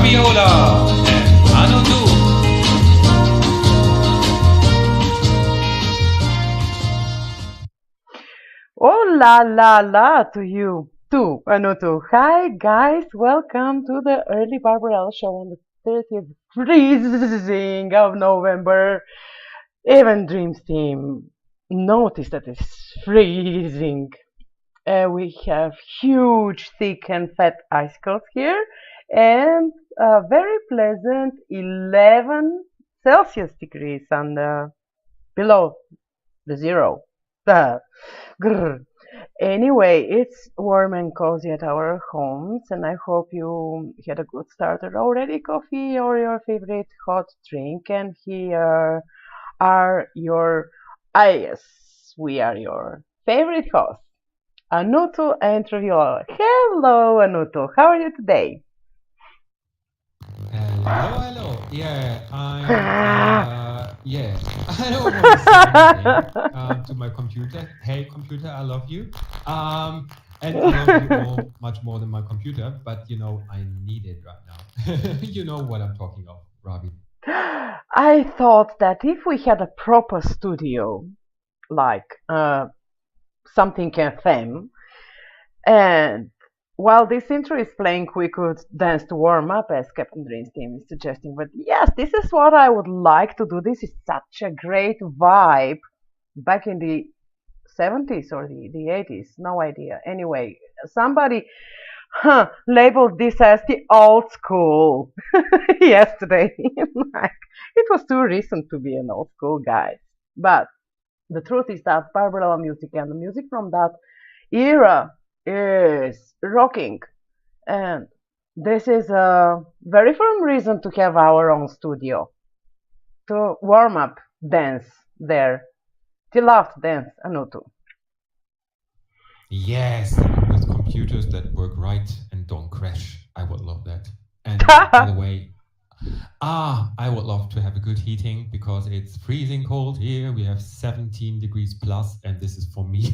Barbarella and Anutu. Oh la la la to you too, Anutu. Hi guys, welcome to the early Barbarella show on the 30th freezing of November. Even Dreams team noticed that it's freezing. We have huge, thick and fat icicles here and a very pleasant 11 Celsius degrees on the below the zero. Grr. Anyway, it's warm and cozy at our homes, and I hope you had a good starter already, coffee or your favorite hot drink. And here are your, yes, we are your favorite hosts, Anutu and Traviola. Hello, Anutu. How are you today? Hello. Yeah, yeah. I don't want to say anything to my computer. Hey, computer, I love you. And I love you all much more than my computer, but you know, I need it right now. You know what I'm talking of, Robbie. I thought that if we had a proper studio, like something FM, and while this intro is playing, we could dance to warm up, as Captain Dream's team is suggesting. But yes, this is what I would like to do. This is such a great vibe back in the 70s or the 80s. No idea. Anyway, somebody labeled this as the old school yesterday. Like, it was too recent to be an old school guy. But the truth is that Barbarella music and the music from that era is rocking, and this is a very firm reason to have our own studio to warm up, dance there. The last dance, Anutu. Yes, with computers that work right and don't crash. I would love that. And by the way, I would love to have a good heating because it's freezing cold here. We have 17 degrees plus, and this is for me.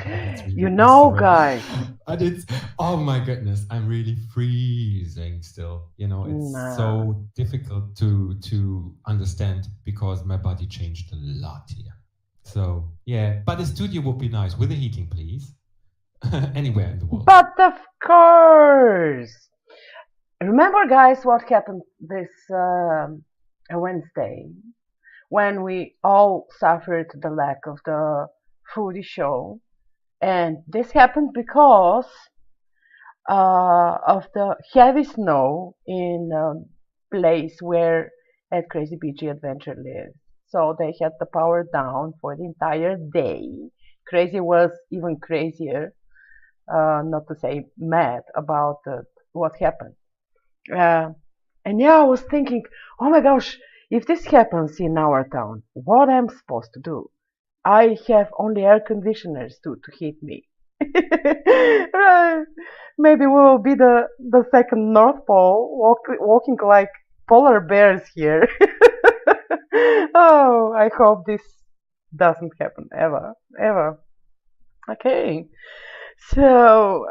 Really you know, guys. But it's, oh my goodness, I'm really freezing still. You know, it's so difficult to understand because my body changed a lot here. So, yeah, but the studio would be nice with the heating, please. Anywhere in the world. But of course. Remember, guys, what happened this Wednesday when we all suffered the lack of the foodie show, and this happened because of the heavy snow in a place where at Crazy Beachy Adventure lives. So they had the power down for the entire day. Crazy was even crazier, not to say mad about what happened. And yeah, I was thinking, oh my gosh, if this happens in our town, what am I supposed to do? I have only air conditioners to heat me. Maybe we will be the second North Pole, walking like polar bears here. Oh, I hope this doesn't happen ever. Okay. So,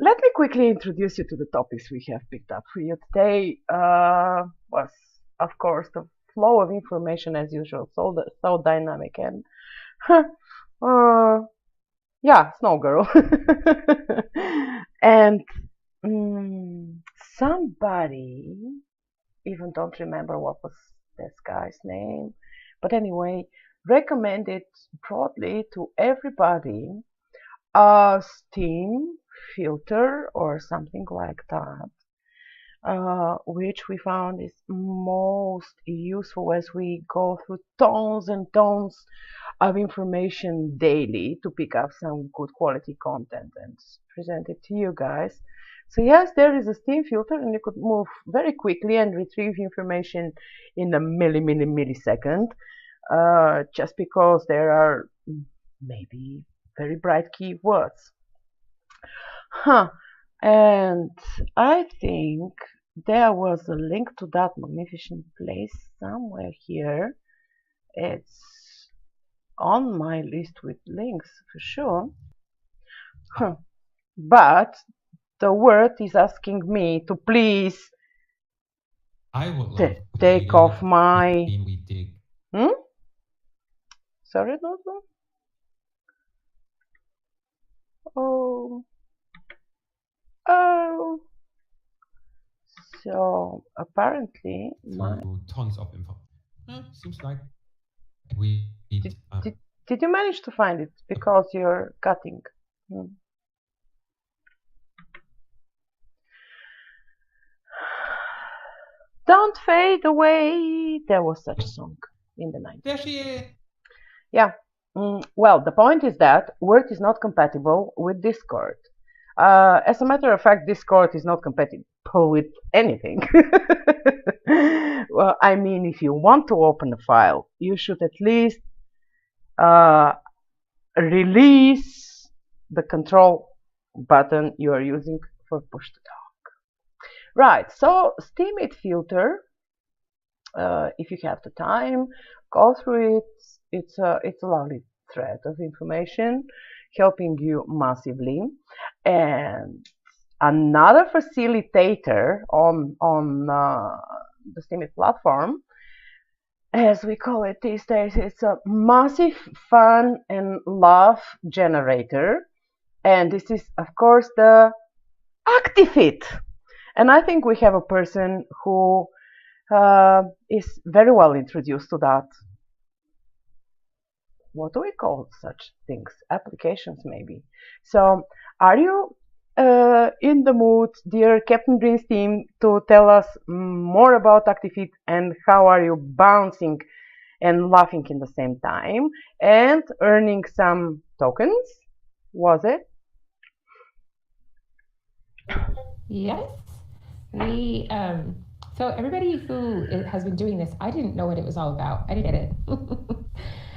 let me quickly introduce you to the topics we have picked up for you today. Was, of course, the flow of information as usual, so dynamic and, yeah, Snow Girl. And somebody, even don't remember what was this guy's name, but anyway, recommended broadly to everybody a steam filter or something like that, which we found is most useful as we go through tons and tons of information daily to pick up some good quality content and present it to you guys. So yes, there is a steam filter, and you could move very quickly and retrieve information in a millisecond, just because there are maybe very bright keywords. And I think there was a link to that magnificent place somewhere here. It's on my list with links for sure. But the word is asking me to please I would love to take off my... we dig. Sorry, Dodo? Oh. So apparently tons of info. Seems like we did you manage to find it? Because you're cutting. Don't fade away. There was such a song in the 90s. There she is. Yeah. Well, the point is that Word is not compatible with Discord. As a matter of fact, Discord is not compatible with anything. Well, I mean, if you want to open a file, you should at least release the control button you are using for push to talk. Right, so Steemit filter, if you have the time, go through it. It's a lovely thread of information helping you massively. And another facilitator on the Steemit platform, as we call it these days, it's a massive fun and laugh generator. And this is, of course, the Actifit. And I think we have a person who is very well introduced to that. What do we call such things? Applications, maybe. So, are you in the mood, dear Captain Dreams team, to tell us more about Actifit and how are you bouncing and laughing in the same time and earning some tokens? Was it? Yes. We so everybody who has been doing this, I didn't know what it was all about. I didn't get it.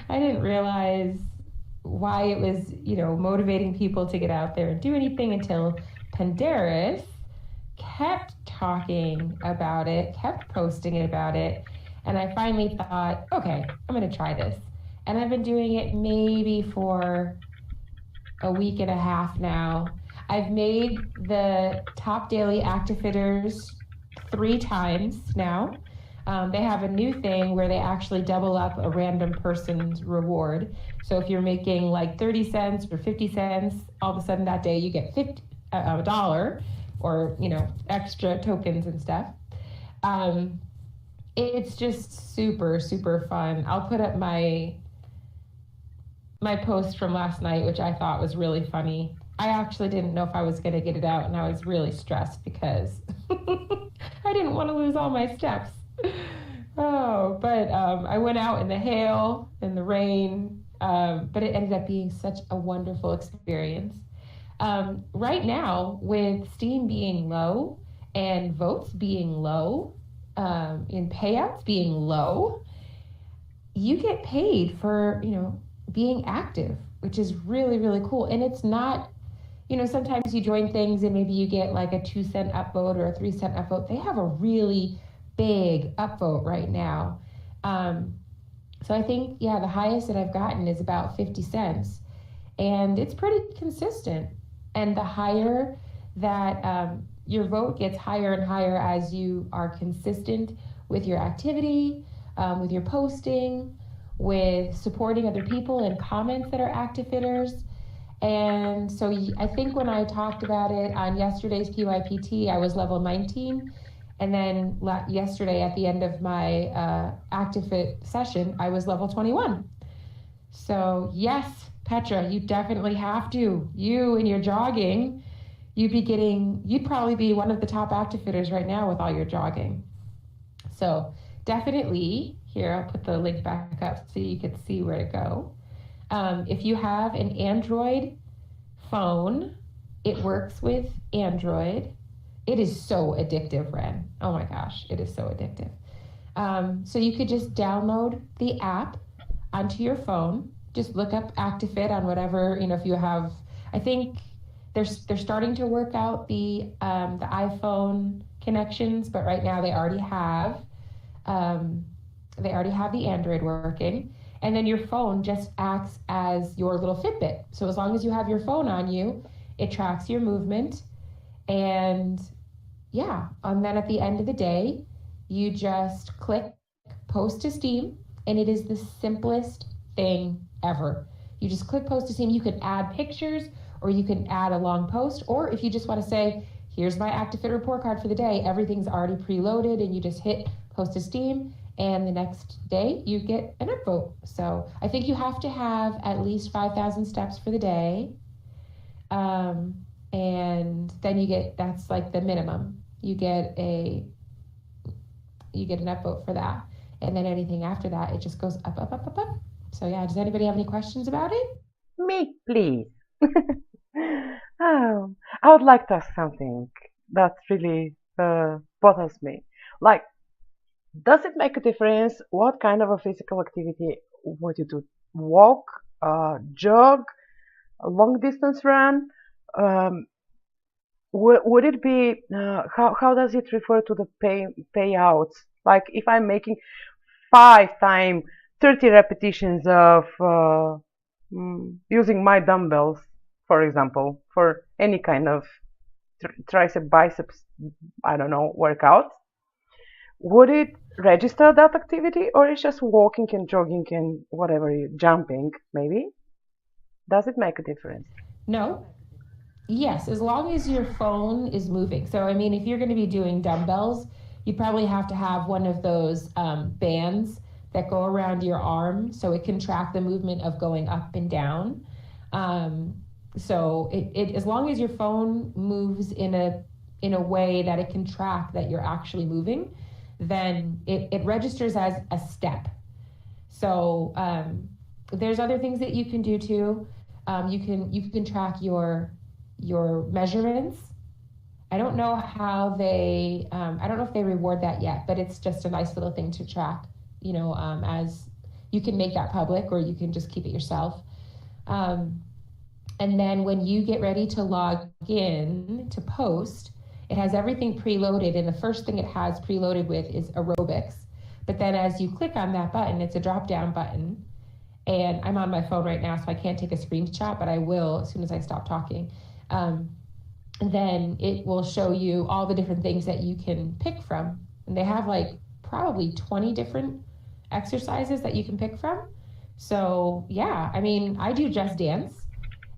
I didn't realize why it was, motivating people to get out there and do anything until Pandaris kept talking about it, kept posting about it, and I finally thought, okay, I'm going to try this. And I've been doing it maybe for a week and a half now. I've made the top daily Actifitters 3 times now. They have a new thing where they actually double up a random person's reward. So if you're making like 30 cents or 50 cents, all of a sudden that day you get $1 or, extra tokens and stuff. It's just super, super fun. I'll put up my post from last night, which I thought was really funny. I actually didn't know if I was going to get it out, and I was really stressed because I didn't want to lose all my steps. But I went out in the hail and the rain, but it ended up being such a wonderful experience. Right now, with Steam being low and votes being low, and payouts being low, you get paid for, being active, which is really, really cool. And it's not, sometimes you join things and maybe you get like a 2-cent upvote or a 3-cent upvote. They have a really big upvote right now. So I think, the highest that I've gotten is about 50 cents. And it's pretty consistent. And the higher that your vote gets higher and higher as you are consistent with your activity, with your posting, with supporting other people and comments that are Actifitters. And so I think when I talked about it on yesterday's PYPT, I was level 19. And then yesterday at the end of my Actifit session, I was level 21. So yes, Petra, you definitely have to. You and your jogging, you'd probably be one of the top Actifitters right now with all your jogging. So definitely, here, I'll put the link back up so you can see where to go. If you have an Android phone, it works with Android. It is so addictive, Ren. Oh my gosh, it is so addictive. So you could just download the app onto your phone. Just look up Actifit on whatever, if you have, I think they're starting to work out the iPhone connections, but right now they already have the Android working. And then your phone just acts as your little Fitbit. So as long as you have your phone on you, it tracks your movement. And then at the end of the day, you just click post to Steam, and it is the simplest thing ever. You just click post to Steam. You can add pictures, or you can add a long post, or if you just want to say, here's my ActiveFit report card for the day, everything's already preloaded, and you just hit post to Steam, and the next day you get an upvote. So I think you have to have at least 5,000 steps for the day. And then you get, that's like the minimum. You get an upvote for that. And then anything after that, it just goes up, up, up, up, up. So yeah, does anybody have any questions about it? Me, please. Oh, I would like to ask something that really bothers me. Like, does it make a difference what kind of a physical activity would you do? Walk, jog, a long distance run? Would it be how does it refer to the payouts? Like if I'm making 5 times 30 repetitions of using my dumbbells, for example, for any kind of tricep, biceps, I don't know, workout, would it register that activity, or it's just walking and jogging and whatever, jumping maybe? Does it make a difference? No. Yes, as long as your phone is moving. So, I mean, if you're going to be doing dumbbells, you probably have to have one of those bands that go around your arm so it can track the movement of going up and down. So it as long as your phone moves in a way that it can track that you're actually moving, then it registers as a step. So there's other things that you can do too. You can track your measurements. I don't know how they, I don't know if they reward that yet, but it's just a nice little thing to track, as you can make that public or you can just keep it yourself. And then when you get ready to log in to post, it has everything preloaded. And the first thing it has preloaded with is aerobics. But then as you click on that button, it's a drop down button. And I'm on my phone right now, so I can't take a screenshot, but I will as soon as I stop talking. Then it will show you all the different things that you can pick from. And they have like probably 20 different exercises that you can pick from. So yeah, I mean, I do Just Dance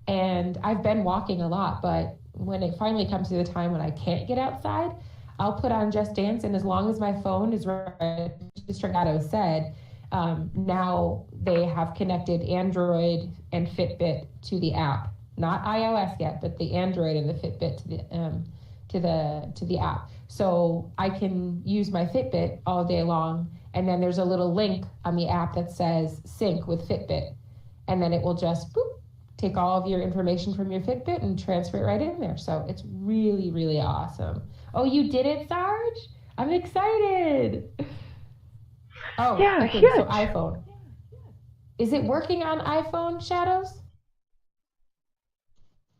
and I've been walking a lot, but when it finally comes to the time when I can't get outside, I'll put on Just Dance. And as long as my phone is registering, as said, now they have connected Android and Fitbit to the app. Not iOS yet, but the Android and the Fitbit to the app. So I can use my Fitbit all day long, and then there's a little link on the app that says sync with Fitbit, and then it will just take all of your information from your Fitbit and transfer it right in there. So it's really, really awesome. Oh, you did it, Sarge? I'm excited. Oh, yeah, okay, huge. So iPhone. Is it working on iPhone, Shadows?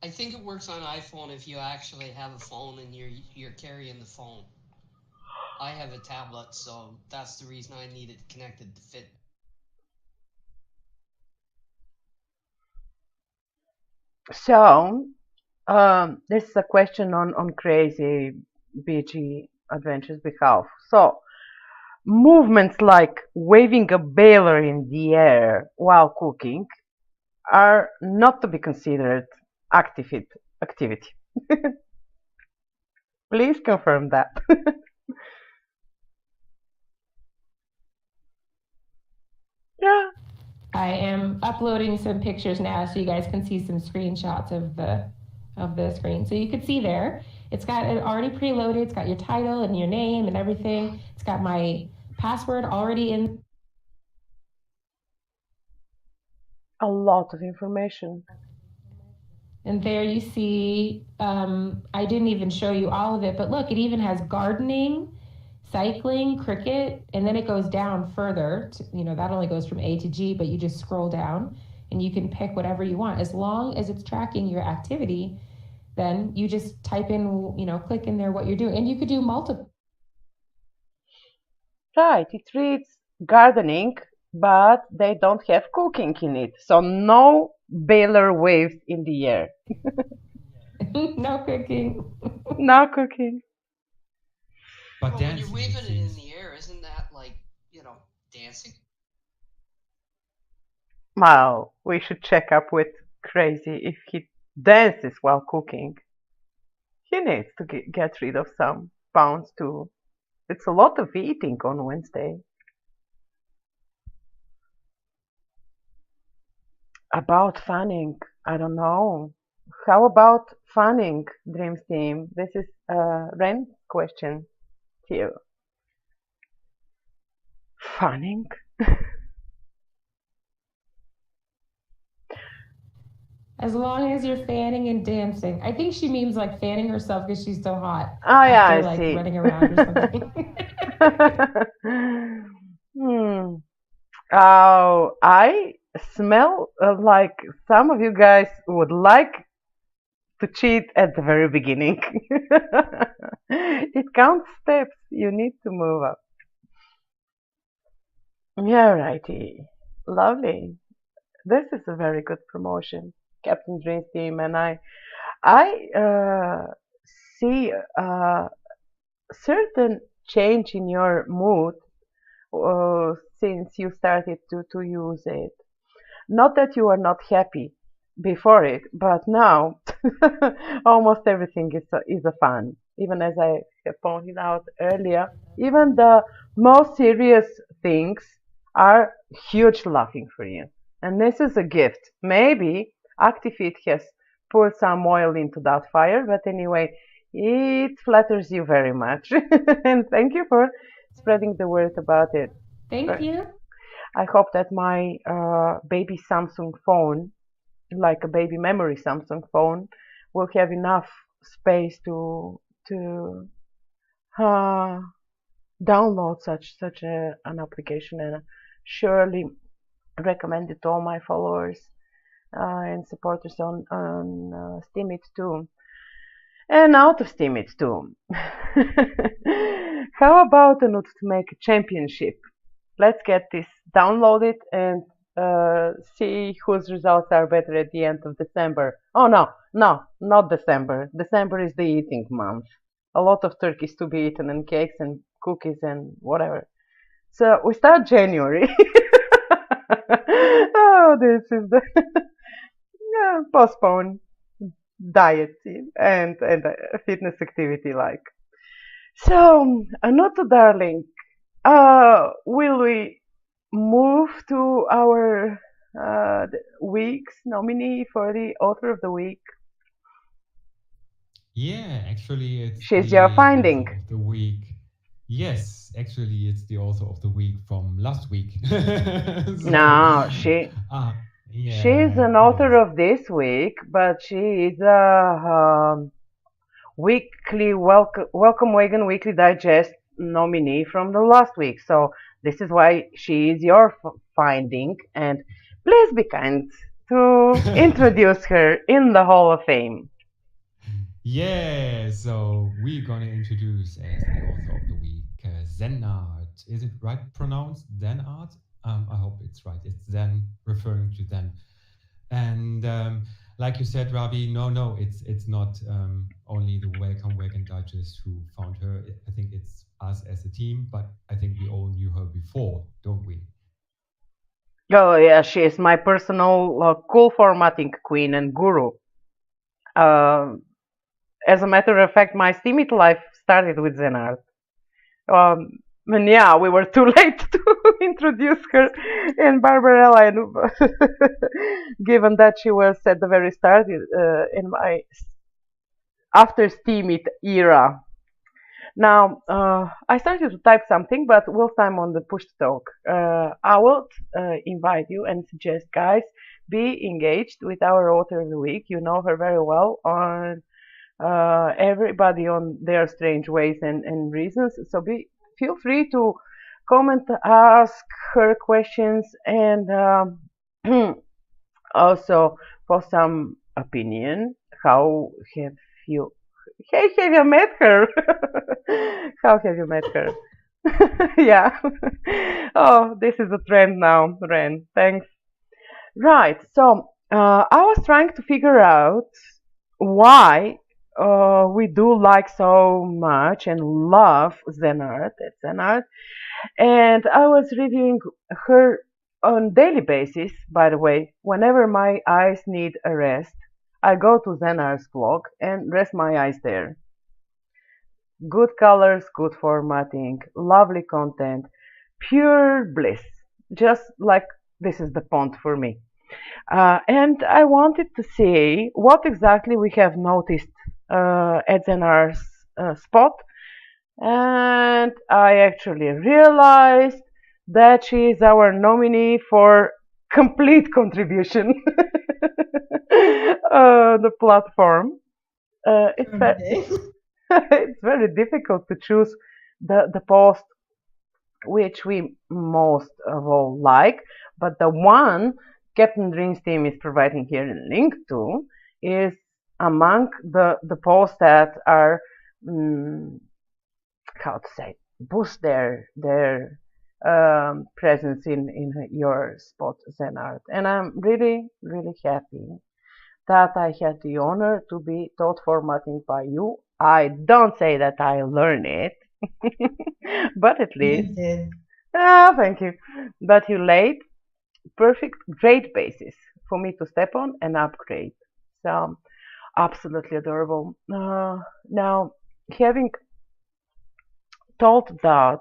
I think it works on iPhone if you actually have a phone and you're carrying the phone. I have a tablet, so that's the reason I need it connected to Fit. So, this is a question on Crazy BG Adventures behalf. So, movements like waving a baler in the air while cooking are not to be considered activity. Please confirm that. Yeah. I am uploading some pictures now so you guys can see some screenshots of the screen. So you can see there, it's got it already preloaded. It's got your title and your name and everything. It's got my password already in. A lot of information. And there you see, I didn't even show you all of it, but look, it even has gardening, cycling, cricket, and then it goes down further. That only goes from A to G, but you just scroll down and you can pick whatever you want. As long as it's tracking your activity, then you just type in, click in there what you're doing. And you could do multiple. Right, it reads gardening, but they don't have cooking in it. So no baler waves in the air. No cooking. No cooking. But when you're waving it in the air, dancing? Well, we should check up with Crazy if he dances while cooking. He needs to get rid of some pounds too. It's a lot of eating on Wednesday. About fanning, I don't know. How about fanning, Dreams Team? This is Ren's question to you. Fanning? As long as you're fanning and dancing. I think she means like fanning herself because she's so hot. Oh yeah, after, I like, see. Running around or something. Oh, I smell like some of you guys would like to cheat at the very beginning. It counts steps. You need to move up. Yeah, righty. Lovely. This is a very good promotion, Captain Dreams Team, and I see a certain change in your mood since you started to use it. Not that you are not happy before it, but now almost everything is a fun. Even as I have pointed out earlier, even the most serious things are huge laughing for you. And this is a gift. Maybe ActiveFit has poured some oil into that fire, but anyway, it flatters you very much. And thank you for spreading the word about it. Thank you. I hope that my baby Samsung phone, like a baby memory Samsung phone, will have enough space to download such an application, and surely recommend it to all my followers and supporters on Steemit too, and out of Steemit too. How about to make a championship? Let's get this downloaded and see whose results are better at the end of December. Oh no, not December. December is the eating month. A lot of turkeys to be eaten and cakes and cookies and whatever. So we start January. Oh, this is the postpone diet and fitness activity like. So, Anoto darling, will we move to our week's nominee for the author of the week? Yeah, actually, it's She's the your finding. author of the week. Yes, actually, it's the author of the week from last week. No, she's an author of this week, but she is a weekly Welcome Wagon Weekly Digest nominee from the last week. So this is why she is your finding, and please be kind to introduce her in the Hall of Fame. Yeah, so we're gonna introduce as the author of the week Zenart. Is it right pronounced? Zenart? I hope it's right. It's Zen, referring to Zen. And like you said, Ravi, no, it's not only the Welcome Wagon Digest who found her. I think it's us as a team, but I think we all knew her before, don't we? Oh yeah, she is my personal cool formatting queen and guru. As a matter of fact, my Steemit life started with Zenart. And yeah, we were too late to introduce her in Barbarella, and given that she was at the very start in my after Steemit era. Now, I started to type something, but whilst I'm on the push to talk, I would invite you and suggest, guys, be engaged with our author of the week. You know her very well on everybody on their strange ways and reasons. So feel free to comment, ask her questions, and also for some opinion. How have you? Hey, have you met her? How have you met her? Yeah. Oh, this is a trend now, Ren. Thanks. Right. So I was trying to figure out why we do like so much and love Zenart. And I was reviewing her on daily basis, by the way. Whenever my eyes need a rest, I go to Zenar's blog and rest my eyes there. Good colors, good formatting, lovely content, pure bliss. Just like this is the font for me. And I wanted to see what exactly we have noticed at Zenar's spot. And I actually realized that she is our nominee for complete contribution the platform. Okay. It's very difficult to choose the post which we most of all like, but the one Captain Dream's team is providing here a link to is among the posts that are how to say boost their presence in your spot Zen Art, and I'm really happy that I had the honor to be taught formatting by you. I don't say that I learned it, but at You least, did. thank you. But you laid perfect, great basis for me to step on and upgrade. So, absolutely adorable. Now, having thought that,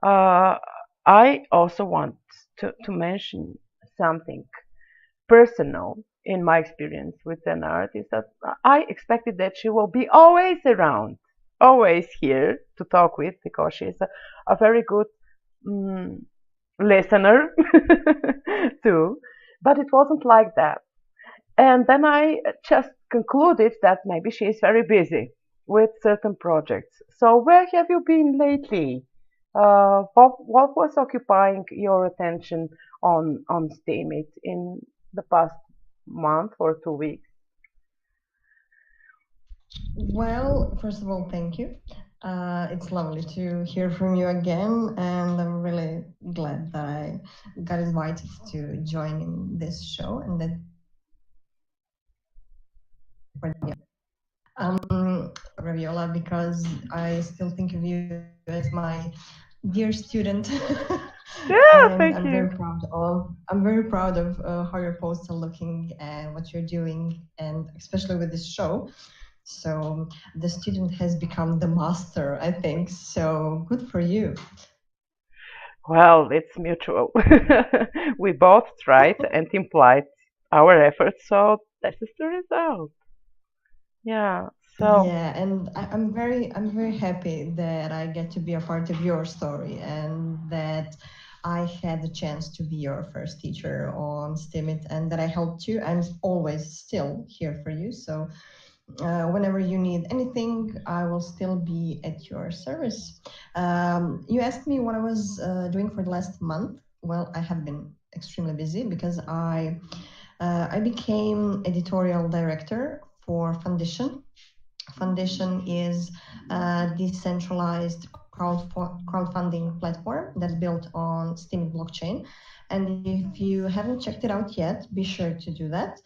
uh, I also want to mention something personal in my experience with an artist that I expected that she will be always around, always here to talk with because she's a very good mm, listener too. But it wasn't like that. And then I just concluded that maybe she is very busy with certain projects. So where have you been lately? What was occupying your attention on Steemit in the past month or 2 weeks? Well, first of all, thank you. It's lovely to hear from you again, and I'm really glad that I got invited to join in this show and that Raviola, because I still think of you as my dear student. Yeah, And thank I'm you. very proud of how your posts are looking and what you're doing, and especially with this show. So the student has become the master, I think. So good for you. Well, it's mutual. We both tried and implied our efforts, so this is the result. Yeah. So, Yeah, and I'm very happy that I get to be a part of your story and that I had the chance to be your first teacher on STEMIT and that I helped you. I'm always still here for you. So whenever you need anything, I will still be at your service. You asked me what I was doing for the last month. Well, I have been extremely busy because I became editorial director for Foundation. Foundation is a decentralized crowdfunding platform that's built on Steem blockchain. And if you haven't checked it out yet, be sure to do that.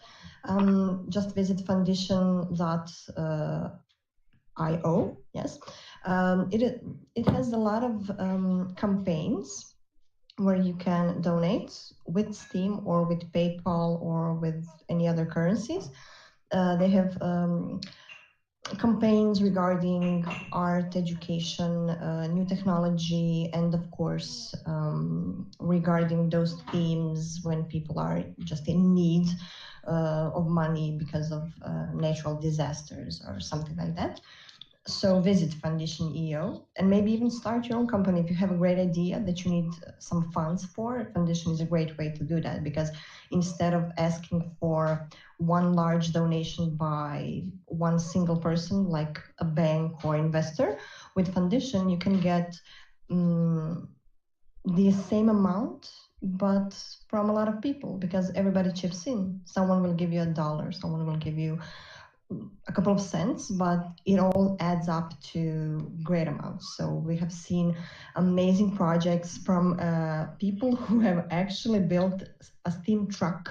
Just visit foundation.io. Yes, it has a lot of campaigns where you can donate with Steem or with PayPal or with any other currencies. They have campaigns regarding art, education, new technology, and of course, regarding those themes when people are just in need of money because of natural disasters or something like that. So visit Foundation EO and maybe even start your own company if you have a great idea that you need some funds for. Foundation is a great way to do that because instead of asking for one large donation by one single person like a bank or investor, with Foundation you can get the same amount but from a lot of people because everybody chips in. Someone will give you $1, someone will give you a couple of cents, but it all adds up to great amounts. So we have seen amazing projects from people who have actually built a steam truck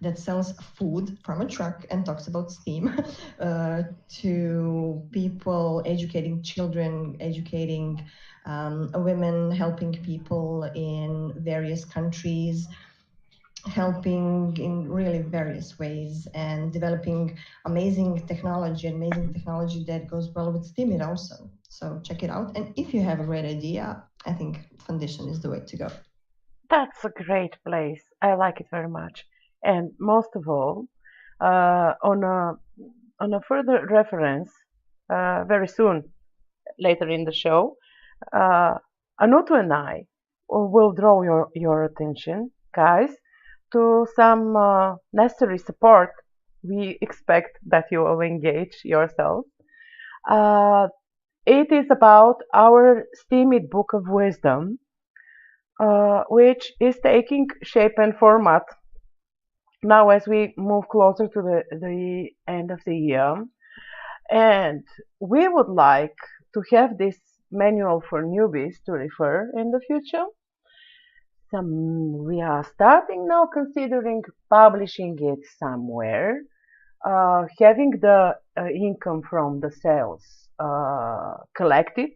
that sells food from a truck and talks about steam to people educating children, educating women helping people in various countries, helping in really various ways, and developing amazing technology that goes well with STEAMIT also. So check it out. And if you have a great idea, I think Foundation is the way to go. That's a great place. I like it very much. And most of all, on a further reference, very soon, later in the show, Anutu and I will draw your attention, guys, to some necessary support. We expect that you will engage yourself. It is about our STEAMIT Book of Wisdom, which is taking shape and format now as we move closer to the end of the year. And we would like to have this manual for newbies to refer in the future. We are starting now considering publishing it somewhere, having the income from the sales collected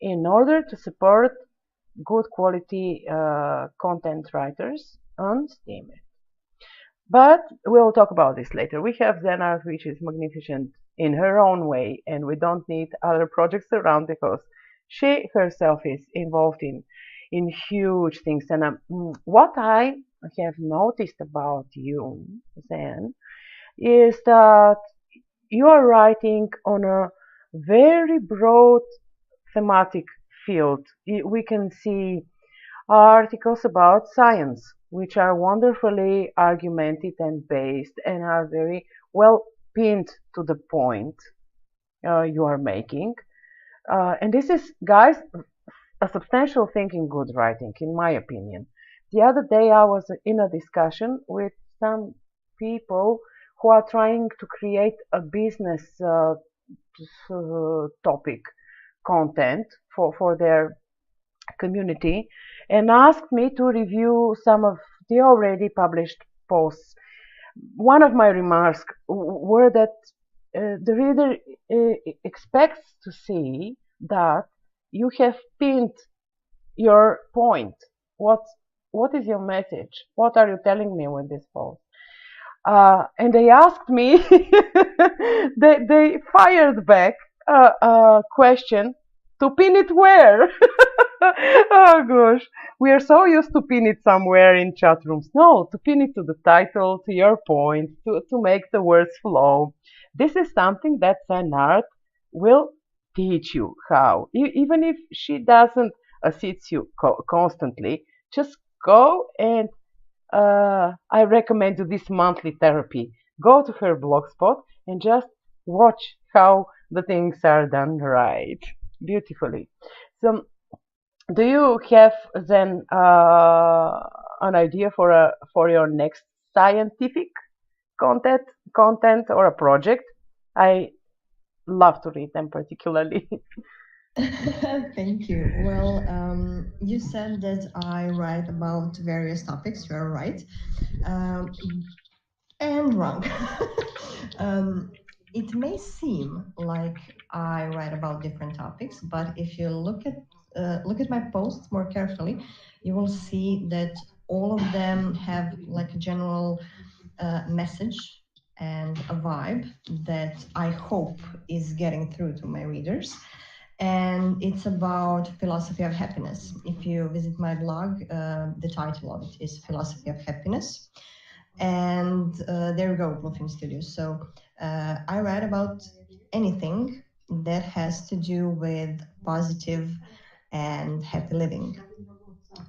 in order to support good quality content writers on STEAMIT. But we'll talk about this later. We have Zenart, which is magnificent in her own way, and we don't need other projects around because she herself is involved in huge things. And what I have noticed about you, Zen, is that you are writing on a very broad thematic field. We can see articles about science, which are wonderfully argumented and based and are very well pinned to the point you are making. And this is, guys, a substantial thing in good writing, in my opinion. The other day I was in a discussion with some people who are trying to create a business topic content for their community, and asked me to review some of the already published posts. One of my remarks were that the reader expects to see that you have pinned your point. What is your message? What are you telling me with this post? And they asked me, they fired back a question, to pin it where? Oh gosh, we are so used to pin it somewhere in chat rooms. No, to pin it to the title, to your point, to make the words flow. This is something that Zenart will teach you how. Even if she doesn't assist you constantly, just go and I recommend you this monthly therapy. Go to her blogspot and just watch how the things are done right, beautifully. So, do you have then an idea for your next scientific content or a project? I love to read them particularly. Thank you. Well, you said that I write about various topics. You're right. And wrong. It may seem like I write about different topics, but if you look at my posts more carefully, you will see that all of them have like a general message and a vibe that I hope is getting through to my readers. And it's about philosophy of happiness. If you visit my blog, the title of it is Philosophy of Happiness. And there we go, Bluefin Studios. So I write about anything that has to do with positive and happy living.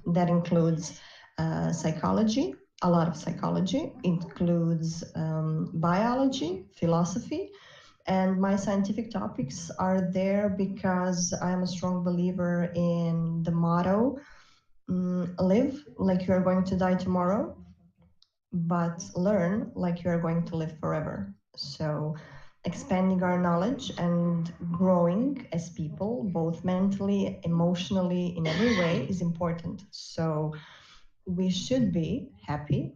That includes psychology, a lot of psychology. It includes biology, philosophy, and my scientific topics are there because I'm a strong believer in the motto, live like you are going to die tomorrow, but learn like you are going to live forever. So expanding our knowledge and growing as people, both mentally, emotionally, in every way is important. So we should be happy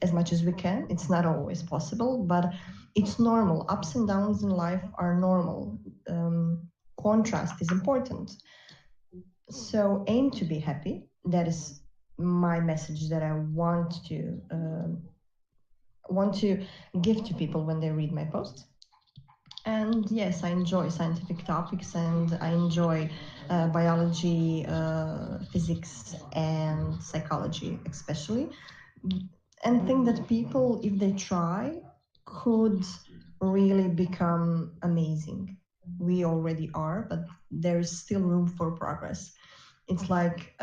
as much as we can. It's not always possible, but it's normal. Ups and downs in life are normal. Contrast is important. So aim to be happy. That is my message that I want to give to people when they read my posts. And yes, I enjoy scientific topics, and I enjoy biology, physics, and psychology, especially. And think that people, if they try, could really become amazing. We already are, but there's still room for progress. It's like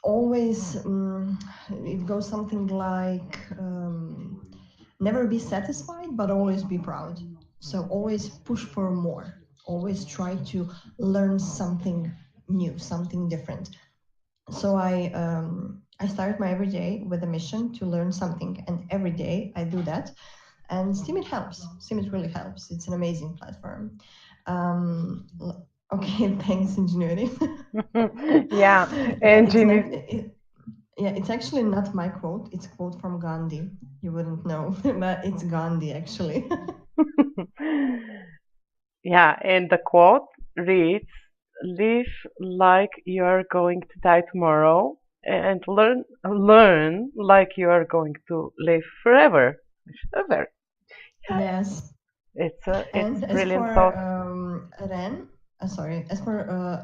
always, it goes something like never be satisfied, but always be proud. So always push for more. Always try to learn something new, something different. So I start my every day with a mission to learn something, and every day I do that. And Steemit helps. Steemit really helps. It's an amazing platform. Okay, thanks, Ingenuity. Yeah, and yeah, it's actually not my quote. It's a quote from Gandhi. You wouldn't know, but it's Gandhi actually. Yeah, and the quote reads, "Live like you're going to die tomorrow, and learn like you are going to live forever." Which is a very, yeah, Yes. it's And as brilliant for thought.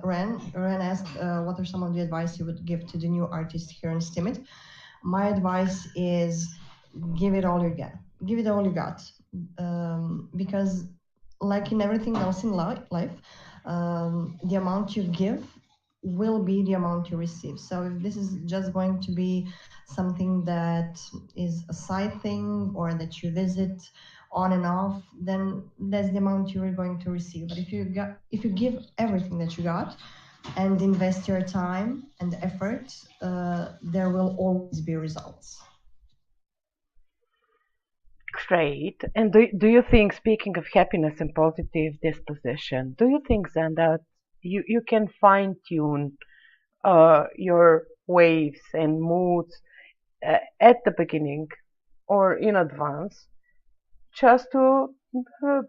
Ren asked, what are some of the advice you would give to the new artists here in Stimit? My advice is give it all you got. Give it all you got. Because like in everything else in life, the amount you give will be the amount you receive. So if this is just going to be something that is a side thing or that you visit on and off, then that's the amount you're going to receive. But if you give everything that you got and invest your time and effort, there will always be results. Great. And do you think, speaking of happiness and positive disposition, do you think then that you can fine tune your waves and moods at the beginning or in advance just to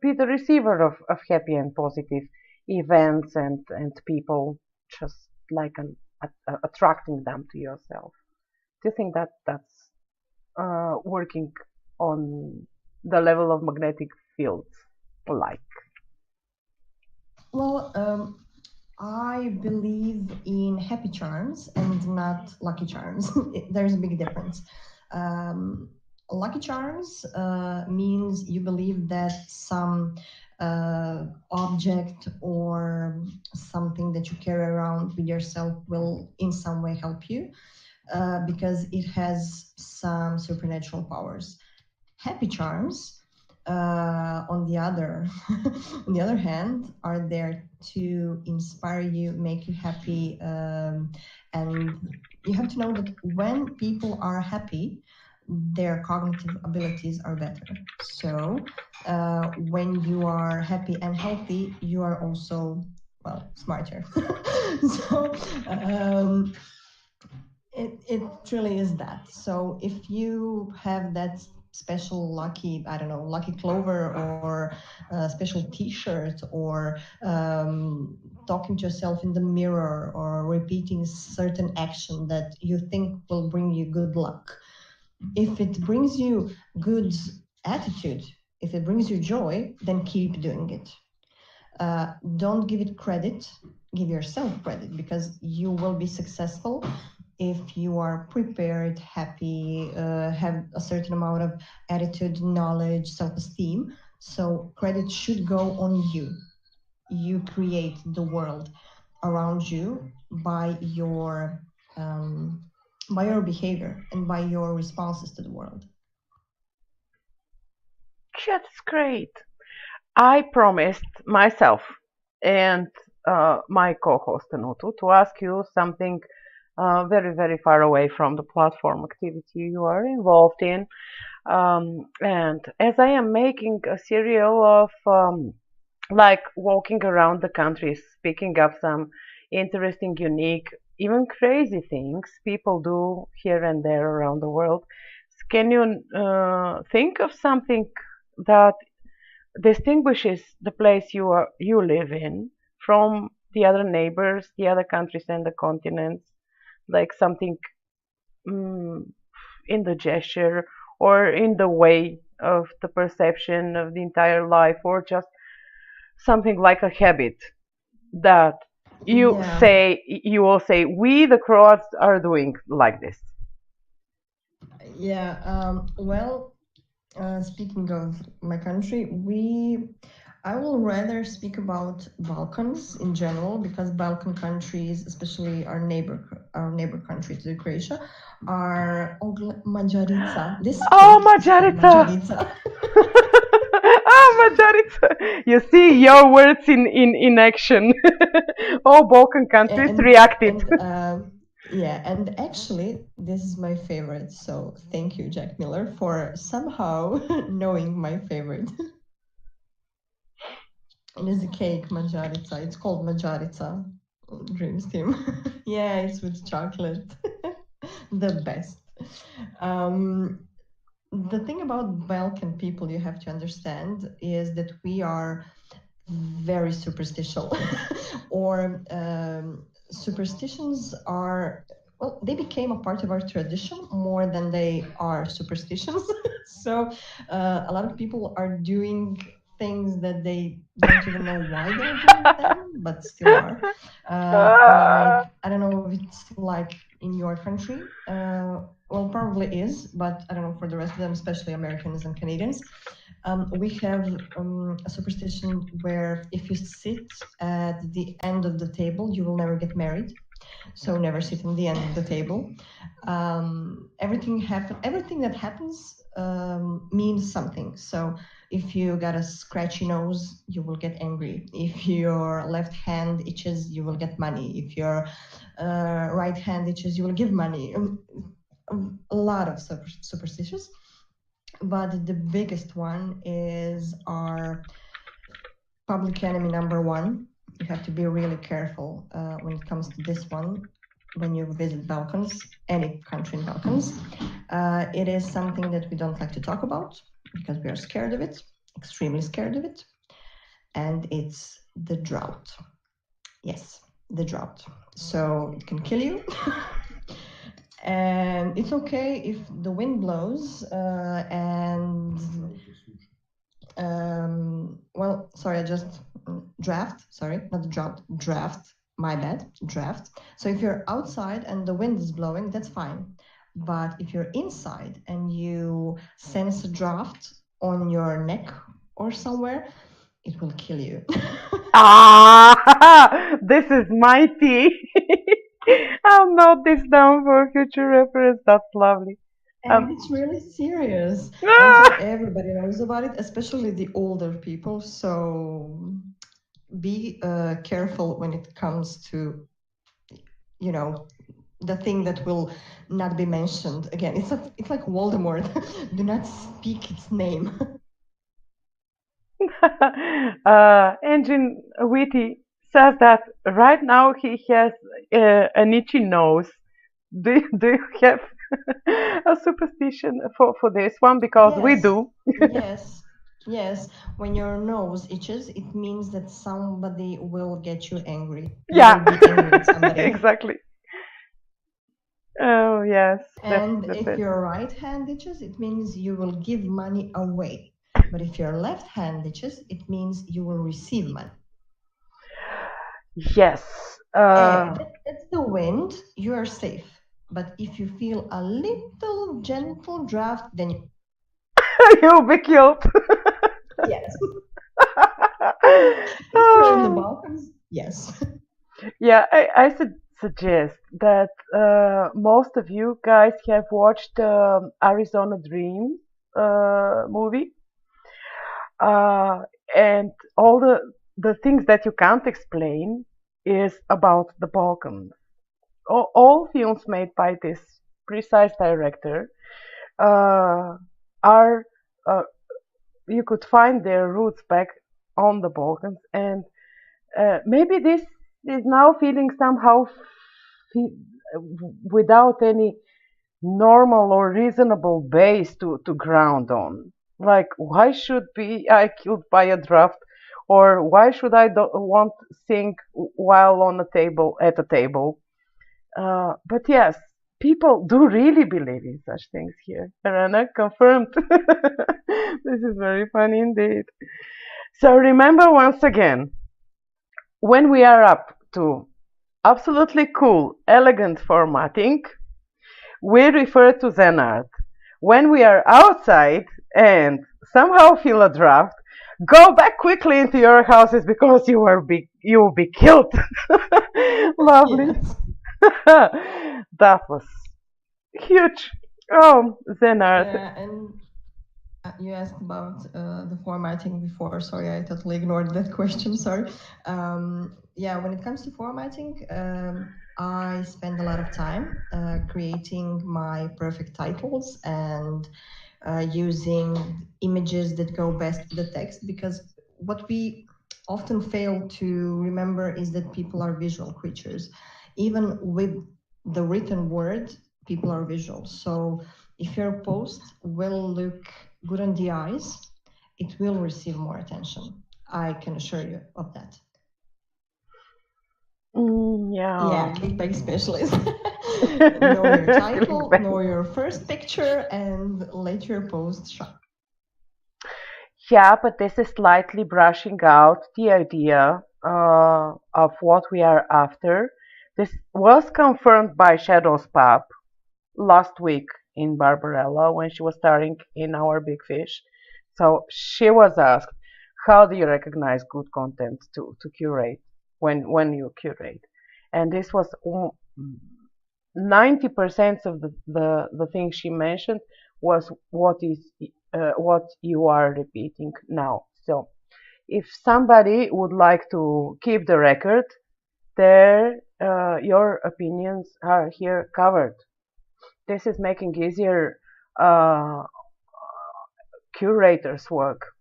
be the receiver of happy and positive events and people, just like attracting them to yourself? Do you think that that's working on the level of magnetic fields, like? Well, I believe in happy charms and not lucky charms. There's a big difference. Lucky charms means you believe that some object or something that you carry around with yourself will in some way help you because it has some supernatural powers. Happy charms, on the other on the other hand, are there to inspire you, make you happy, and you have to know that when people are happy, their cognitive abilities are better. So when you are happy and healthy, you are also, well, smarter. So it truly is that. So if you have that special lucky, I don't know, lucky clover or a special T-shirt or talking to yourself in the mirror or repeating certain action that you think will bring you good luck, if it brings you good attitude, if it brings you joy, then keep doing it. Don't give it credit, give yourself credit, because you will be successful if you are prepared, happy, have a certain amount of attitude, knowledge, self-esteem. So credit should go on you. You create the world around you by your behavior and by your responses to the world. That's great. I promised myself and my co-host Anutu to ask you something very, very far away from the platform activity you are involved in. And as I am making a serial of like walking around the country, speaking of some interesting, unique, even crazy things people do here and there around the world, can you think of something that distinguishes the place you live in from the other neighbors, the other countries and the continents, like something mm, in the gesture or in the way of the perception of the entire life, or just something like a habit that Yeah, you all say, we the Croats are doing like this. yeah. Well, speaking of my country, I will rather speak about Balkans in general, because Balkan countries, especially our neighbor country to Croatia, are Mađarica. This Oh, pig is called Mađarica! Mađarica. Oh, Mađarica! You see your words in action. All Balkan countries and reacted. yeah, and actually, this is my favorite. So thank you, Jack Miller, for somehow knowing my favorite. It is a cake, Mađarica. It's called Mađarica. Dreams team. Yeah, it's with chocolate. The best. The thing about Balkan people you have to understand is that we are very superstitious, or superstitions are, well, they became a part of our tradition more than they are superstitions. So a lot of people are doing things that they don't even know why they're doing them, but still are. Like, I don't know if it's like in your country. Well, probably is, but I don't know for the rest of them, especially Americans and Canadians. We have a superstition where if you sit at the end of the table, you will never get married. So never sit on the end of the table. Everything that happens means something. So if you got a scratchy nose, you will get angry. If your left hand itches, you will get money. If your right hand itches, you will give money. A lot of superstitions. But the biggest one is our public enemy number one. You have to be really careful when it comes to this one when you visit Balkans, any country in Balkans. It is something that we don't like to talk about because we are scared of it, extremely scared of it. And it's the drought. Yes, the drought. So it can kill you. And it's okay if the wind blows and well, sorry, I just draft, sorry, not drought, draft, my bad, draft. So if you're outside and the wind is blowing, that's fine. But if you're inside and you sense a draft on your neck or somewhere, it will kill you. This is mighty. I'll note this down for future reference. That's lovely. And it's really serious. And so everybody knows about it, especially the older people. So be careful when it comes to, you know, the thing that will not be mentioned. Again, it's like Voldemort. Do not speak its name. Engine Witty says that right now he has an itchy nose. Do you have a superstition for this one? Because we do. Yes. When your nose itches, it means that somebody will get you angry. Yeah, you will be angry with somebody. Exactly. Oh yes. And that's if it. your right hand itches, it means you will give money away. But if your left hand itches, it means you will receive money. Yes. That's the wind. You are safe. But if you feel a little gentle draft, then you'll be killed. Yes. If you're in the Balkans, yes. Yeah, I suggest that most of you guys have watched Arizona Dream movie. And all the things that you can't explain is about the Balkans. All films made by this precise director are you could find their roots back on the Balkans, and maybe this is now feeling somehow without any normal or reasonable base to ground on. Like, why should be I killed by a draft or why should I want to sing while on a table at a table? But yes, people do really believe in such things here. Verena confirmed. This is very funny indeed. So remember once again, when we are up to absolutely cool, elegant formatting, we refer to Zen art. When we are outside and somehow feel a draft, go back quickly into your houses because you will be killed. Lovely. Yes. That was huge. Oh, Zen art. Yeah, and you asked about the formatting before. Sorry, I totally ignored that question. Sorry. Yeah, when it comes to formatting, I spend a lot of time creating my perfect titles and using images that go best with the text, because what we often fail to remember is that people are visual creatures. Even with the written word, people are visual. So if your post will look good on the eyes, it will receive more attention. I can assure you of that. Yeah, clickbait specialist. Know your title, know your first picture, and let your post shine. Yeah, but this is slightly brushing out the idea of what we are after. This was confirmed by Shadow's Pub last week in Barbarella when she was starring in our Big Fishh. So she was asked, how do you recognize good content to curate when you curate? And this was 90% of the things she mentioned was what you are repeating now. So if somebody would like to keep the record, there your opinions are here covered. This is making easier curators' work.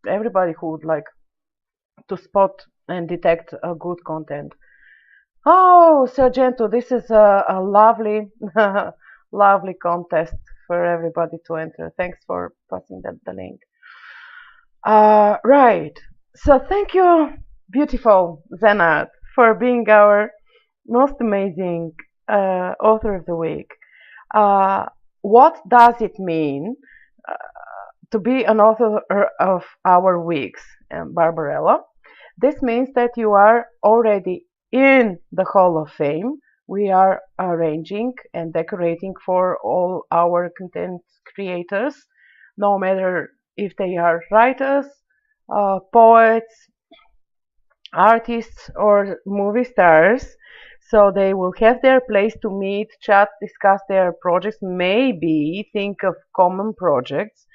Everybody who would like to spot and detect a good content. Oh, Sargento, this is a lovely, lovely contest for everybody to enter. Thanks for passing the link. Right. So thank you, beautiful Zenat, for being our most amazing author of the week. What does it mean to be an author of our weeks, Barbarella? This means that you are already in the Hall of Fame. We are arranging and decorating for all our content creators, no matter if they are writers, poets, artists, or movie stars. So they will have their place to meet, chat, discuss their projects, maybe think of common projects,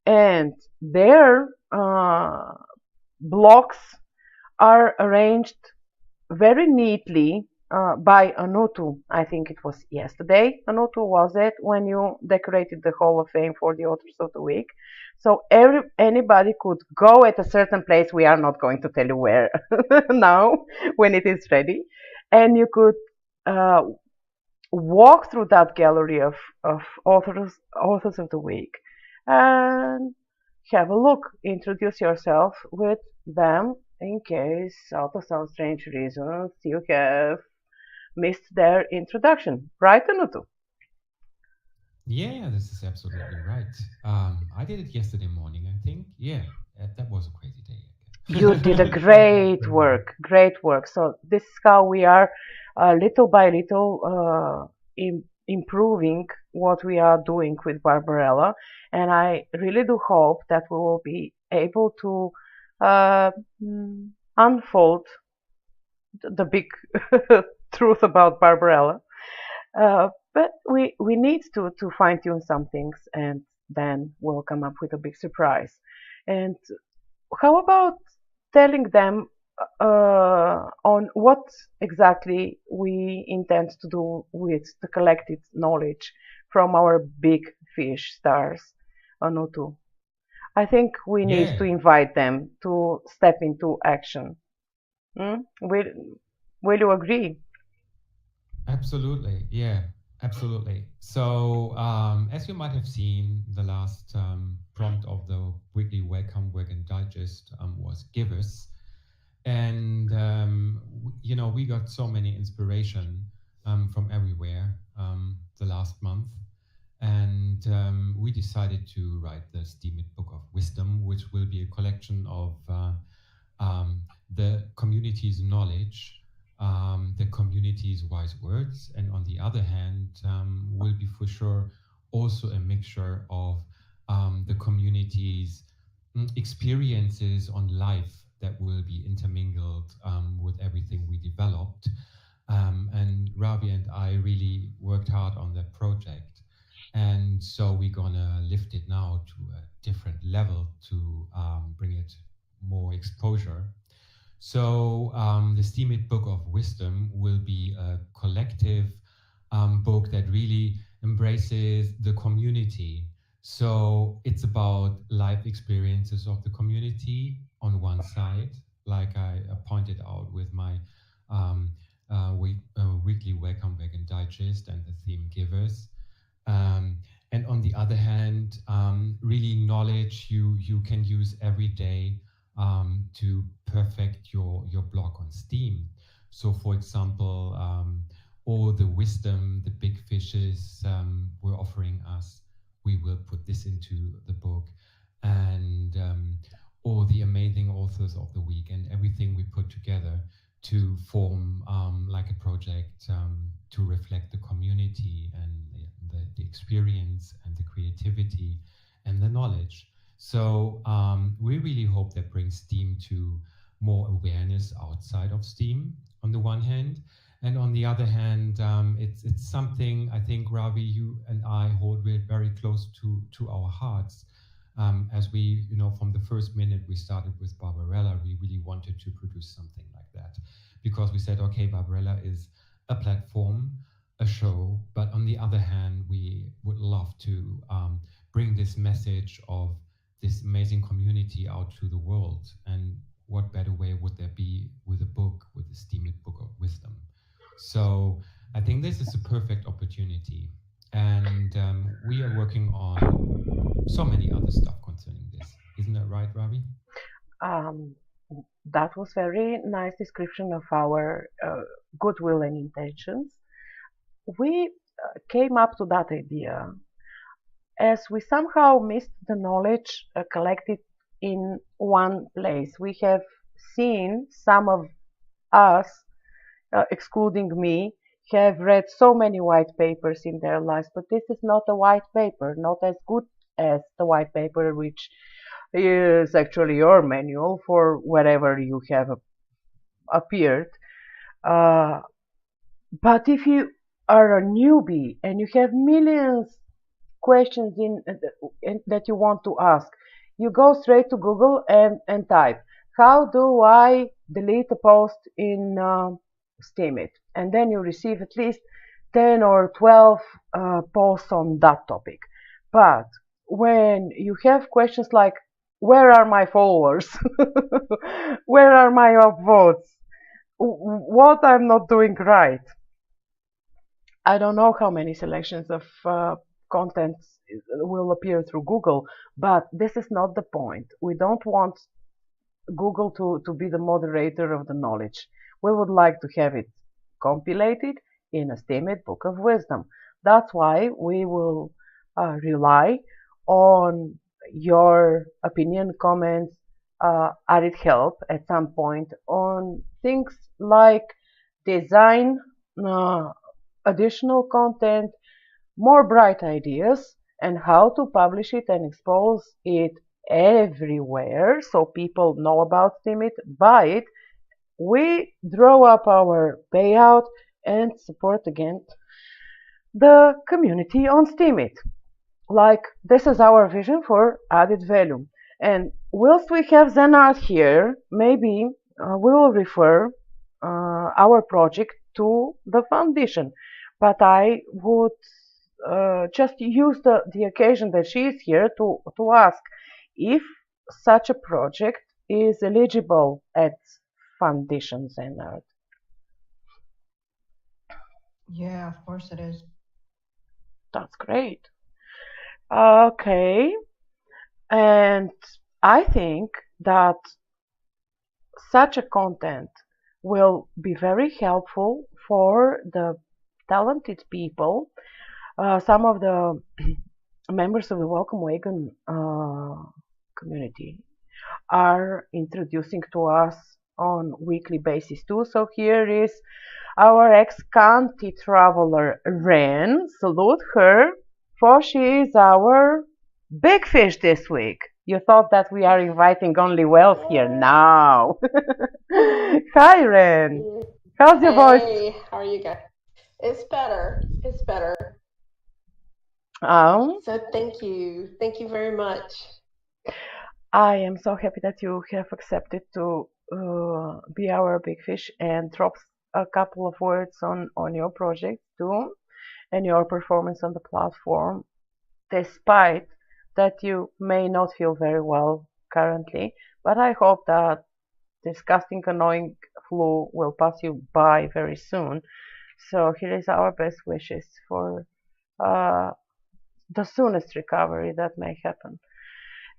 and their blocks are arranged very neatly by Anutu. I think it was yesterday. Anutu, was it when you decorated the Hall of Fame for the Authors of the Week? So anybody could go at a certain place. We are not going to tell you where now when it is ready, and you could walk through that gallery of authors of the week and have a look. Introduce yourself with them in case, out of some strange reasons, you have missed their introduction. Right, Anutu? Yeah, this is absolutely right. I did it yesterday morning, I think. Yeah, that was a crazy day. You did a great work, great work. So this is how we are little by little improving what we are doing with Barbarella, and I really do hope that we will be able to unfold the big truth about Barbarella. But we need to fine tune some things, and then we'll come up with a big surprise. And how about telling them on what exactly we intend to do with the collected knowledge from our Big Fishh stars, Anutu? I think we need to invite them to step into action. Will you agree? Absolutely, yeah. Absolutely. So, as you might have seen, the last prompt of the weekly Welcome Wagon Digest was "Give us," and we got so many inspiration from everywhere the last month, and we decided to write the Steemit Book of Wisdom, which will be a collection of the community's knowledge, the community's wise words, and on the other hand, will be for sure also a mixture of the community's experiences on life that will be intermingled with everything we developed. And Ravi and I really worked hard on that project. And so we're gonna lift it now to a different level to bring it more exposure. So the Steemit Book of Wisdom will be a collective book that really embraces the community. So it's about life experiences of the community on one side, like I pointed out with my weekly Welcome Wagon Digest and the theme Givers. And on the other hand, really knowledge you can use every day to perfect your blog on Steem. So for example, all the wisdom the Big Fishes were offering us, we will put this into the book, and all the amazing authors of the week and everything we put together to form like a project to reflect the community and the experience and the creativity and the knowledge. So we really hope that brings Steem to more awareness outside of Steem on the one hand, and on the other hand, it's something I think, Ravi, you and I hold very close to our hearts. As we, from the first minute we started with Barbarella, we really wanted to produce something like that, because we said, okay, Barbarella is a platform, a show, but on the other hand, we would love to bring this message of this amazing community out to the world. And what better way would there be with a book, with the Steemit Book of Wisdom? So I think this is a perfect opportunity. And we are working on so many other stuff concerning this. Isn't that right, Ravi? That was very nice description of our goodwill and intentions. We came up to that idea as we somehow missed the knowledge collected in one place. We have seen some of us, excluding me, have read so many white papers in their lives, but this is not a white paper, not as good as the white paper, which is actually your manual for wherever you have appeared. But if you are a newbie and you have millions questions that you want to ask, you go straight to Google and type, how do I delete a post in Steemit? And then you receive at least 10 or 12 posts on that topic. But when you have questions like, where are my followers? Where are my upvotes? What I'm not doing right? I don't know how many selections of content will appear through Google, but this is not the point. We don't want Google to be the moderator of the knowledge. We would like to have it compilated in a Steemit Book of Wisdom. That's why we will rely on your opinion, comments, added help at some point on things like design, additional content, more bright ideas, and how to publish it and expose it everywhere so people know about Steemit, buy it. We draw up our payout and support again the community on Steemit. Like, this is our vision for added value. And whilst we have Zen art here, maybe we will refer our project to the foundation. But I would just use the occasion that she is here to ask if such a project is eligible at foundations and art. Yeah, of course it is. That's great. Okay. And I think that such a content will be very helpful for the talented people. Some of the members of the Welcome Wagon community are introducing to us on weekly basis too. So here is our Xcountytraveler Ren. Salute her, for she is our Big Fishh this week. You thought that we are inviting only whales here now. Hi, Ren. How's your voice? Hey, how are you guys? It's better. It's better. So thank you. Thank you very much. I am so happy that you have accepted to be our Big Fishh and drop a couple of words on your project too and your performance on the platform, despite that you may not feel very well currently. But I hope that disgusting, annoying flu will pass you by very soon. So here is our best wishes for the soonest recovery that may happen.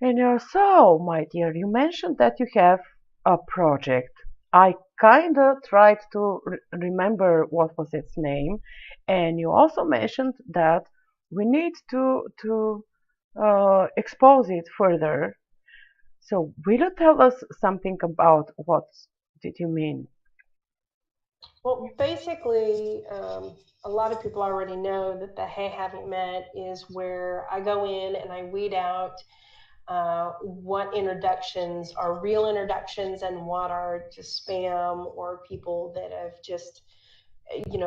And so, my dear, you mentioned that you have a project. I kind of tried to remember what was its name, and you also mentioned that we need to expose it further. So, will you tell us something about what did you mean? Well, basically, a lot of people already know that the Hey Haven't Met is where I go in and I weed out what introductions are real introductions and what are just spam or people that have just,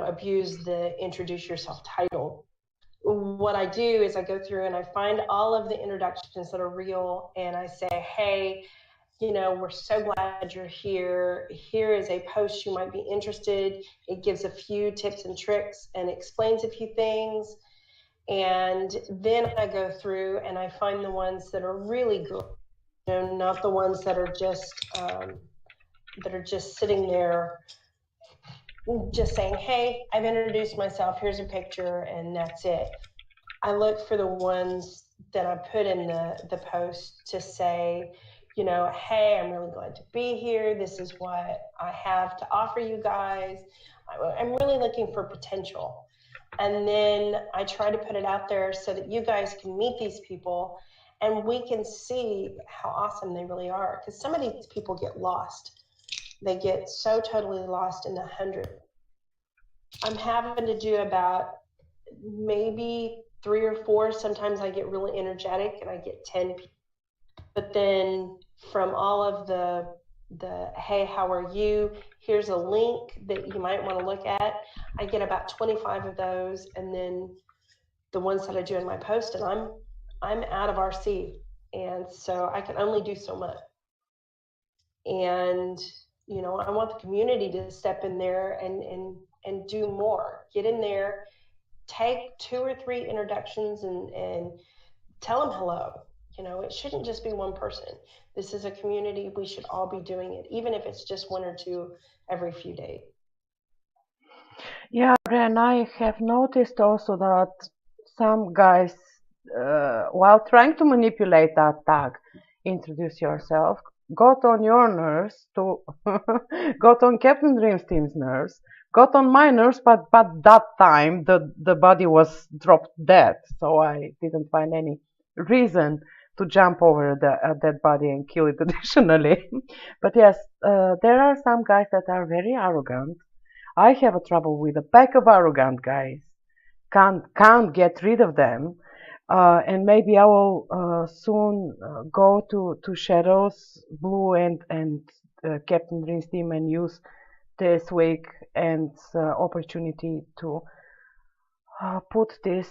abused the introduce yourself title. What I do is I go through and I find all of the introductions that are real and I say, hey, we're so glad you're here. Here is a post you might be interested. It gives a few tips and tricks and explains a few things. And then I go through and I find the ones that are really good, not the ones that are just sitting there just saying, hey, I've introduced myself, here's a picture, and that's it. I look for the ones that I put in the post to say, hey, I'm really glad to be here. This is what I have to offer you guys. I'm really looking for potential. And then I try to put it out there so that you guys can meet these people and we can see how awesome they really are. Because some of these people get lost. They get so totally lost in the 100. I'm having to do about maybe 3 or 4. Sometimes I get really energetic and I get 10 people. But then from all of the hey, how are you? Here's a link that you might want to look at. I get about 25 of those, and then the ones that I do in my post, and I'm out of RC, and so I can only do so much. And I want the community to step in there and do more. Get in there, take 2 or 3 introductions, and tell them hello. It shouldn't just be one person. This is a community. We should all be doing it, even if it's just 1 or 2 every few days. Yeah, Ren, I have noticed also that some guys, while trying to manipulate that tag, introduce yourself, got on your nerves, got on Captain Dream's team's nerves, got on my nerves, but that time the body was dropped dead, so I didn't find any reason to jump over the dead body and kill it additionally. But yes, there are some guys that are very arrogant. I have a trouble with a pack of arrogant guys. Can't get rid of them. And maybe I will soon go to Shadows, Blue, and Captain Dream's team and use this week and opportunity to put this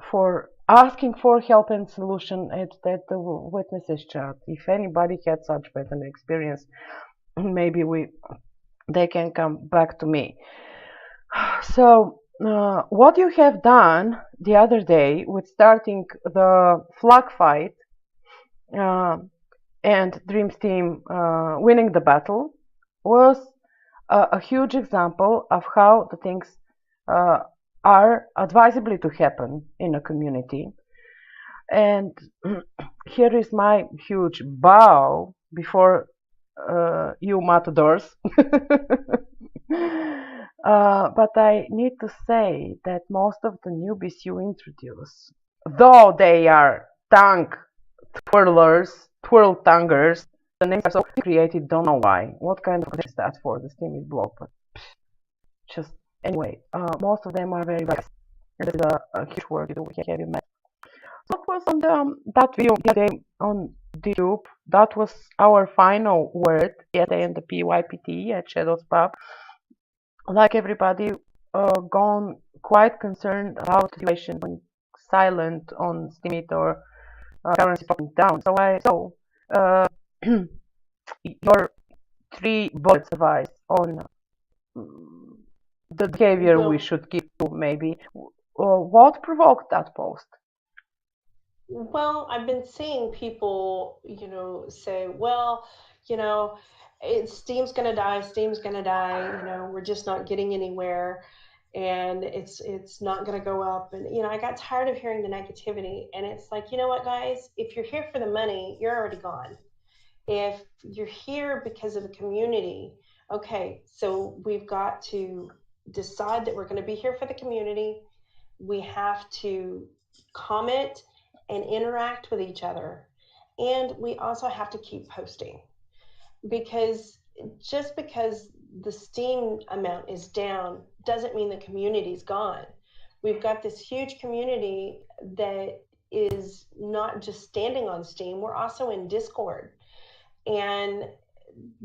for asking for help and solution at the witnesses chat. If anybody had such bad an experience, maybe they can come back to me. So what you have done the other day with starting the flag fight and Dream's team winning the battle was a huge example of how the things are advisably to happen in a community. And here is my huge bow before you matadors. But I need to say that most of the newbies you introduce, though they are tongue twirlers, twirl tonguers, the names are so creative, don't know why. What kind of is that for the Steamy blog? But just anyway, most of them are very nice. It is a huge work to do with heavy metal. So that was on that video the other day on YouTube. That was our final word at the end, the PYPT at Shadows Pub. Like everybody, gone quite concerned about the situation when silent on Steemit or currency falling down. So your 3 bullets advice on the behavior we should keep to, maybe. What provoked that post? Well, I've been seeing people, say, well, Steam's gonna die, we're just not getting anywhere, and it's not gonna go up. And I got tired of hearing the negativity, and it's like, you know what, guys, if you're here for the money, you're already gone. If you're here because of the community, okay, so we've got to decide that we're going to be here for the community. We have to comment and interact with each other. And we also have to keep posting, because just because the Steam amount is down doesn't mean the community's gone. We've got this huge community that is not just standing on Steam, we're also in Discord. And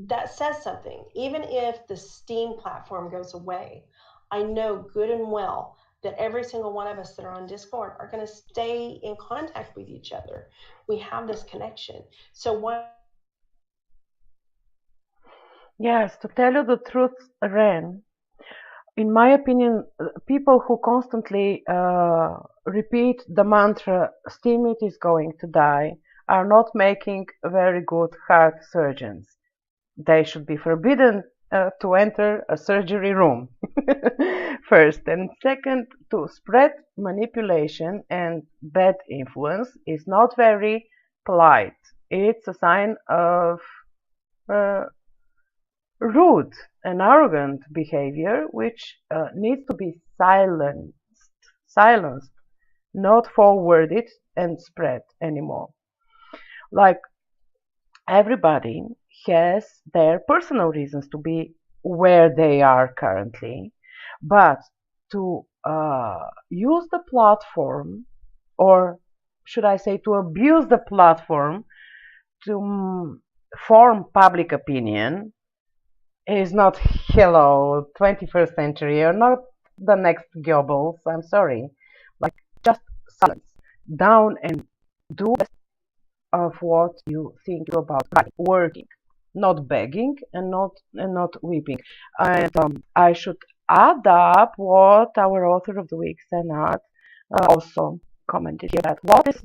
that says something. Even if the Steam platform goes away, I know good and well that every single one of us that are on Discord are going to stay in contact with each other. We have this connection. So what? Yes, to tell you the truth, Ren, in my opinion, people who constantly repeat the mantra Steemit is going to die are not making very good heart surgeons. They should be forbidden to enter a surgery room, first. And second, to spread manipulation and bad influence is not very polite. It's a sign of rude and arrogant behavior, which needs to be silenced, not forwarded and spread anymore. Like, everybody has their personal reasons to be where they are currently, but to use the platform, or should I say to abuse the platform to form public opinion, is not hello 21st century, or not the next Goebbels. I'm sorry. Like, just silence down and do the best of what you think about working, not begging and not weeping. And I should add up what our author of the week, Senat, also commented here, that what is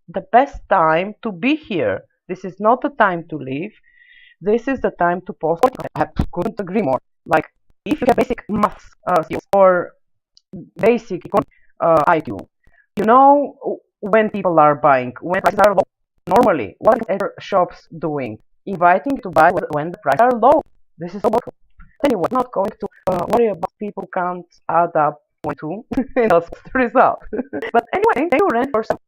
the best time to be here? This is not the time to leave. This is the time to post. I couldn't agree more. Like, if you have basic math skills or basic IQ, you know when people are buying, when prices are low. Normally, what are shops doing? Inviting you to buy when the prices are low. This is so helpful. Anyway, I'm not going to worry about people can't add up 0.2 and that's the result. But anyway, thank you, Ren, for some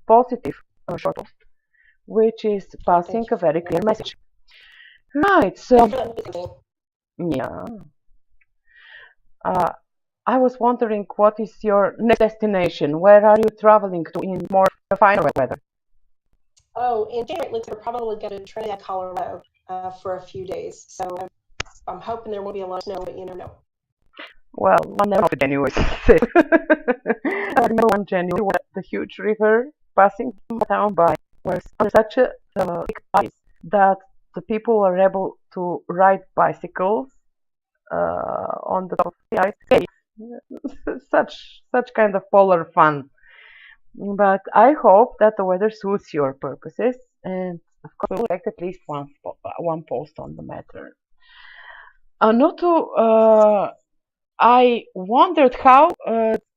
positive short post, which is passing a very clear message. Right, so yeah. I was wondering, what is your next destination? Where are you traveling to in more finer weather? Oh, in January, it looks like we're probably going to Trinidad, Colorado for a few days. So I'm hoping there won't be a lot of snow, but you never know. Well, one never of January. I remember one January when the huge river passing my town by was on such a thick ice that the people were able to ride bicycles on the top of the ice. Such kind of polar fun. But I hope that the weather suits your purposes, and of course we'll make at least one post on the matter. Not to I wondered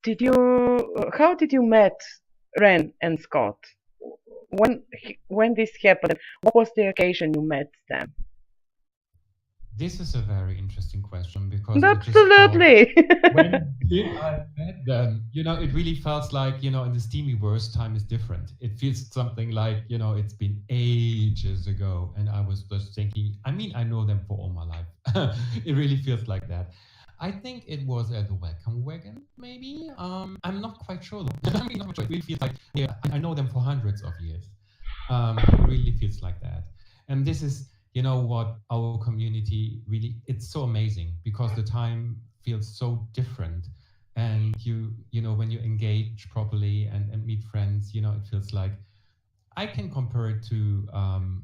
did you met Ren and Scott? When this happened, what was the occasion you met them? This is a very interesting question because Absolutely. When did I met them? It really felt like, in the Steamyverse, time is different. It feels something like, it's been ages ago. And I was just thinking, I know them for all my life. It really feels like that. I think it was at the Welcome Wagon, maybe. I'm not quite sure though. Not sure. It really feels like, yeah, I know them for hundreds of years. It really feels like that. And this is, what our community really, it's so amazing because the time feels so different. And when you engage properly and meet friends, it feels like I can compare it to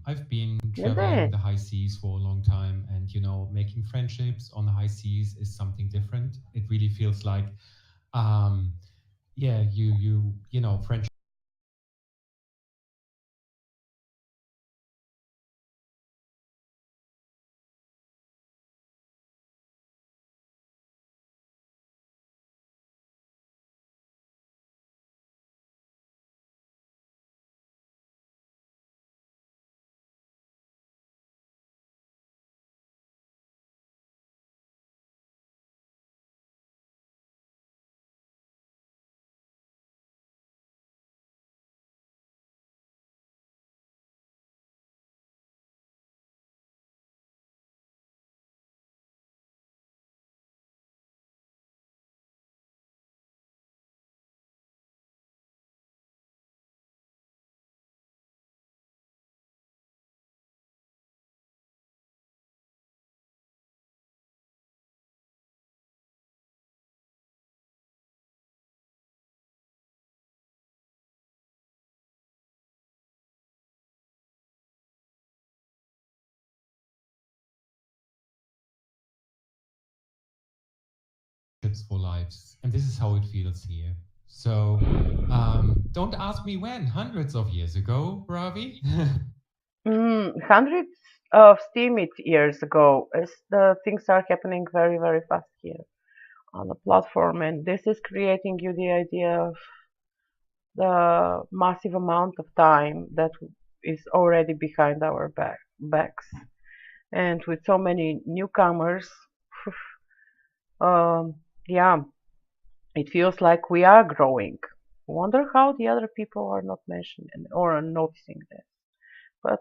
I've been traveling the high seas for a long time, and making friendships on the high seas is something different. It really feels like friendship for lives. And this is how it feels here. So don't ask me when, hundreds of years ago, Ravi. Hundreds of steamit years ago, as the things are happening very, very fast here on the platform, and this is creating you the idea of the massive amount of time that is already behind our backs. And with so many newcomers, yeah, it feels like we are growing. Wonder how the other people are not mentioning or are noticing that. But